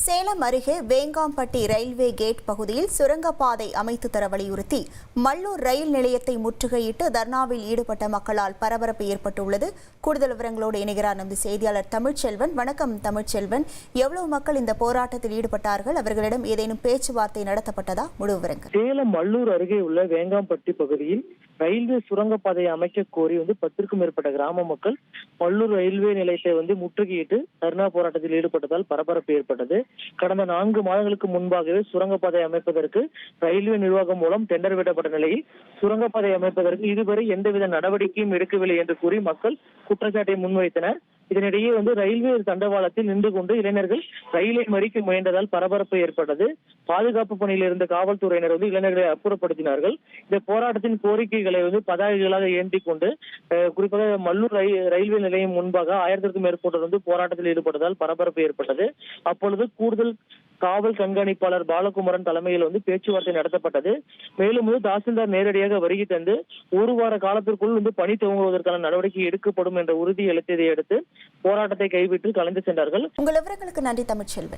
சேலம் அருகே Vengampatti railway gate பகுதியில் சுரங்கப்பாதை அமைத்து தர வலியுறுத்தி மல்லூர் ரயில் நிலையத்தை முற்றுகையிட்டு தர்ணாவில் ஈடுபட்ட மக்களால் பரபரப்பு ஏற்பட்டுள்ளது. கூடுதல் விவரங்களோடு இணைகிறார் நமது செய்தியாளர் தமிழ்ச்செல்வன். வணக்கம் தமிழ்ச்செல்வன், எவ்வளவு மக்கள் இந்த போராட்டத்தில் ஈடுபட்டார்கள்? அவர்களிடம் ஏதேனும் பேச்சுவார்த்தை நடத்தப்பட்டதா? முழு விவரங்கள். சேலம் மல்லூர் அருகே உள்ள வேங்காம்பட்டி பகுதியில் ரயில்வே சுரங்கப்பாதையை அமைக்க கோரி 10க்கும் மேற்பட்ட கிராம மக்கள் மல்லூர் ரயில்வே நிலையத்தை முற்றுகையிட்டு தர்ணா போராட்டத்தில் ஈடுபட்டதால் பரபரப்பு ஏற்பட்டது. கடந்த 4 மாதங்களுக்கு முன்பாகவே சுரங்கப்பாதை அமைப்பதற்கு ரயில்வே நிர்வாகம் மூலம் டெண்டர் விடப்பட்ட நிலையில் சுரங்கப்பாதை அமைப்பதற்கு இதுவரை எந்தவித நடவடிக்கையும் எடுக்கவில்லை என்று கூறி மக்கள் குற்றச்சாட்டை முன்வைத்தனர். இதனிடையே ரயில்வே தண்டவாளத்தில் நின்று கொண்டு இளைஞர்கள் ரயிலை மறிக்க முயன்றதால் பரபரப்பு ஏற்பட்டது. பாதுகாப்பு பணியில் இருந்த காவல்துறையினர் இளைஞர்களை அப்புறப்படுத்தினார்கள். இந்த போராட்டத்தின் கோரிக்கைகளை பதாகைகளாக ஏந்தி கொண்டு குறிப்பாக மல்லூர் ரயில்வே நிலையம் முன்பாக 1000க்கும் மேற்பட்டோர் போராட்டத்தில் ஈடுபட்டதால் பரபரப்பு ஏற்பட்டது. அப்பொழுது கூடுதல் காவல் கண்காணிப்பாளர் பாலகுமாரன் தலைமையில் பேச்சுவார்த்தை நடத்தப்பட்டது. மேலும் தாசில்தார் நேரடியாக வருகை தந்து 1 வார காலத்திற்குள் பணி துவங்குவதற்கான நடவடிக்கை எடுக்கப்படும் என்ற உறுதி அளித்ததை அடுத்து போராட்டத்தை கைவிட்டு கலைந்து சென்றார்கள். உங்கள் விவரங்களுக்கு நன்றி தமிழ்ச்செல்வன்.